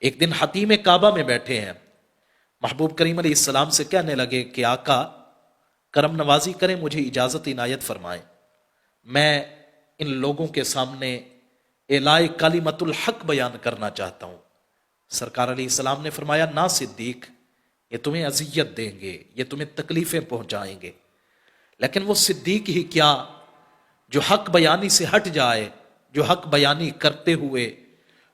ایک دن حتیم کعبہ میں بیٹھے ہیں، محبوب کریم علیہ السلام سے کہنے لگے کہ آقا کرم نوازی کریں، مجھے اجازت عنایت فرمائیں، میں ان لوگوں کے سامنے اعلاء کلمت الحق بیان کرنا چاہتا ہوں۔ سرکار علیہ السلام نے فرمایا نہ صدیق، یہ تمہیں اذیت دیں گے، یہ تمہیں تکلیفیں پہنچائیں گے۔ لیکن وہ صدیق ہی کیا جو حق بیانی سے ہٹ جائے، جو حق بیانی کرتے ہوئے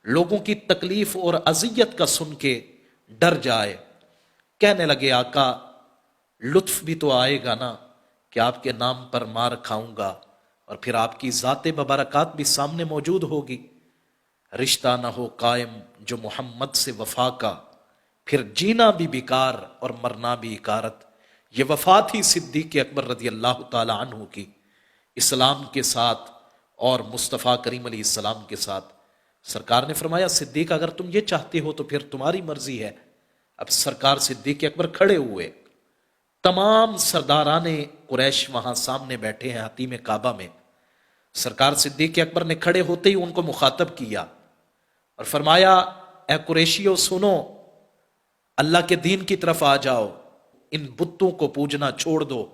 لوگوں کی تکلیف اور اذیت کا سن کے ڈر جائے۔ کہنے لگے آقا لطف بھی تو آئے گا نا کہ آپ کے نام پر مار کھاؤں گا اور پھر آپ کی ذات مبارکات بھی سامنے موجود ہوگی۔ رشتہ نہ ہو قائم جو محمد سے وفا کا، پھر جینا بھی بیکار اور مرنا بھی اکارت۔ یہ وفا تھی صدیق اکبر رضی اللہ تعالی عنہ کی، اسلام کے ساتھ اور مصطفیٰ کریم علیہ السلام کے ساتھ۔ سرکار نے فرمایا صدیق اگر تم یہ چاہتے ہو تو پھر تمہاری مرضی ہے۔ اب سرکار صدیق اکبر کھڑے ہوئے، تمام سرداران قریش وہاں سامنے بیٹھے ہیں حتیم کعبہ میں۔ سرکار صدیق اکبر نے کھڑے ہوتے ہی ان کو مخاطب کیا اور فرمایا اے قریشیو سنو، اللہ کے دین کی طرف آ جاؤ، ان بتوں کو پوجنا چھوڑ دو،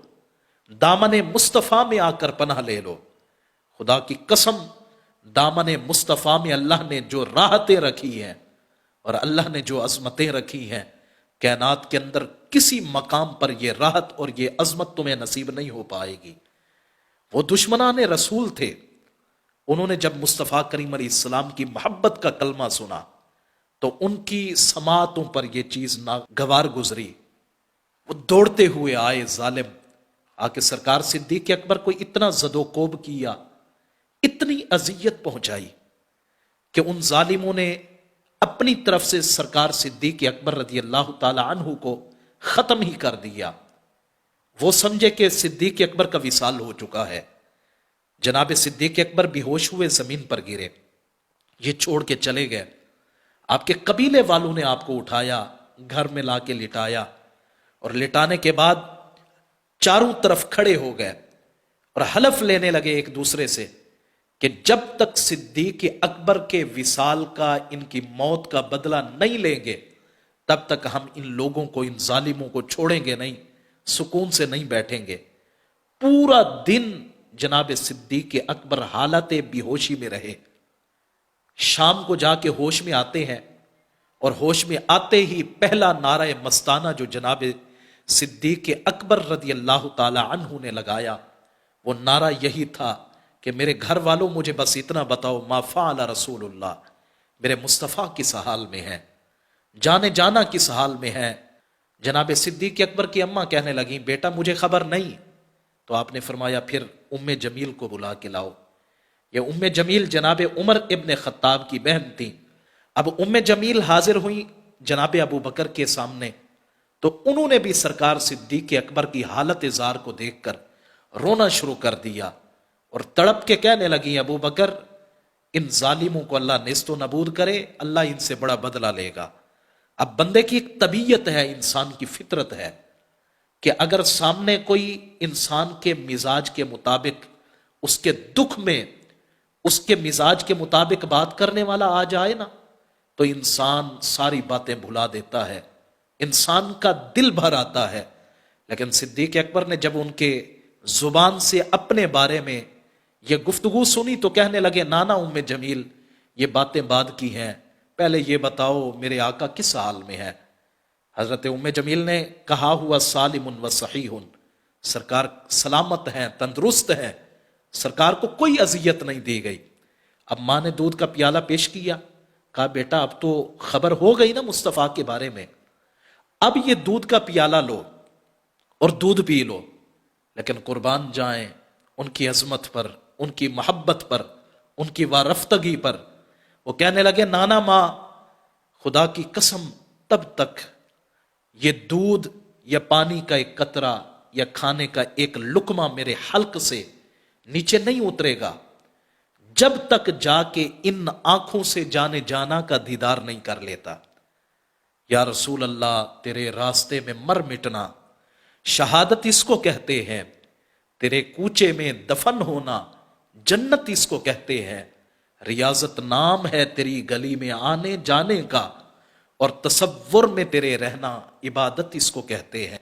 دامن مصطفیٰ میں آ کر پناہ لے لو۔ خدا کی قسم دامن مصطفیٰ میں اللہ نے جو راحتیں رکھی ہیں اور اللہ نے جو عظمتیں رکھی ہیں، کائنات کے اندر کسی مقام پر یہ راحت اور یہ عظمت تمہیں نصیب نہیں ہو پائے گی۔ وہ دشمنان رسول تھے، انہوں نے جب مصطفیٰ کریم علیہ السلام کی محبت کا کلمہ سنا تو ان کی سماعتوں پر یہ چیز ناگوار گزری، وہ دوڑتے ہوئے آئے ظالم، آ کے سرکار صدیق اکبر کو اتنا زد و کوب کیا، اتنی اذیت پہنچائی کہ ان ظالموں نے اپنی طرف سے سرکار صدیق اکبر رضی اللہ تعالی عنہ کو ختم ہی کر دیا۔ وہ سمجھے کہ صدیق اکبر کا وصال ہو چکا ہے۔ جناب صدیق اکبر بے ہوش ہوئے زمین پر گرے، یہ چھوڑ کے چلے گئے۔ آپ کے قبیلے والوں نے آپ کو اٹھایا، گھر میں لا کے لٹایا، اور لٹانے کے بعد چاروں طرف کھڑے ہو گئے اور حلف لینے لگے ایک دوسرے سے کہ جب تک صدیق اکبر کے وصال کا، ان کی موت کا بدلہ نہیں لیں گے تب تک ہم ان لوگوں کو، ان ظالموں کو چھوڑیں گے نہیں، سکون سے نہیں بیٹھیں گے۔ پورا دن جناب صدیق اکبر حالت بے ہوشی میں رہے۔ شام کو جا کے ہوش میں آتے ہیں، اور ہوش میں آتے ہی پہلا نعرہ مستانہ جو جناب صدیق اکبر رضی اللہ تعالی عنہ نے لگایا، وہ نعرہ یہی تھا کہ میرے گھر والوں مجھے بس اتنا بتاؤ ما فعل رسول اللہ، میرے مصطفیٰ کس حال میں ہے، جانے جانا کس حال میں ہے۔ جناب صدیق اکبر کی اماں کہنے لگیں بیٹا مجھے خبر نہیں، تو آپ نے فرمایا پھر ام جمیل کو بلا کے لاؤ۔ یہ ام جمیل جناب عمر ابن خطاب کی بہن تھی۔ اب ام جمیل حاضر ہوئی جناب ابو بکر کے سامنے، تو انہوں نے بھی سرکار صدیق اکبر کی حالت زار کو دیکھ کر رونا شروع کر دیا اور تڑپ کے کہنے لگی ابو بکر ان ظالموں کو اللہ نیست و نبود کرے، اللہ ان سے بڑا بدلہ لے گا۔ اب بندے کی ایک طبیعت ہے، انسان کی فطرت ہے کہ اگر سامنے کوئی انسان کے مزاج کے مطابق، اس کے دکھ میں اس کے مزاج کے مطابق بات کرنے والا آ جائے نا، تو انسان ساری باتیں بھلا دیتا ہے، انسان کا دل بھر آتا ہے۔ لیکن صدیق اکبر نے جب ان کے زبان سے اپنے بارے میں یہ گفتگو سنی تو کہنے لگے نانا ام جمیل یہ باتیں بعد کی ہیں، پہلے یہ بتاؤ میرے آقا کس حال میں ہے۔ حضرت ام جمیل نے کہا ہوا سالم و صحیح، سرکار سلامت ہیں، تندرست ہیں، سرکار کو کوئی اذیت نہیں دی گئی۔ اب ماں نے دودھ کا پیالہ پیش کیا، کہا بیٹا اب تو خبر ہو گئی نا مصطفیٰ کے بارے میں، اب یہ دودھ کا پیالہ لو اور دودھ پی لو، لیکن قربان جائیں ان کی عظمت پر، ان کی محبت پر، ان کی وارفتگی پر۔ وہ کہنے لگے نانا ماں خدا کی قسم تب تک یہ دودھ یا پانی کا ایک قطرہ یا کھانے کا ایک لقمہ میرے حلق سے نیچے نہیں اترے گا جب تک جا کے ان آنکھوں سے جانے جانا کا دیدار نہیں کر لیتا۔ یا رسول اللہ تیرے راستے میں مر مٹنا شہادت اس کو کہتے ہیں، تیرے کوچے میں دفن ہونا جنت اس کو کہتے ہیں، ریاضت نام ہے تیری گلی میں آنے جانے کا، اور تصور میں تیرے رہنا عبادت اس کو کہتے ہیں۔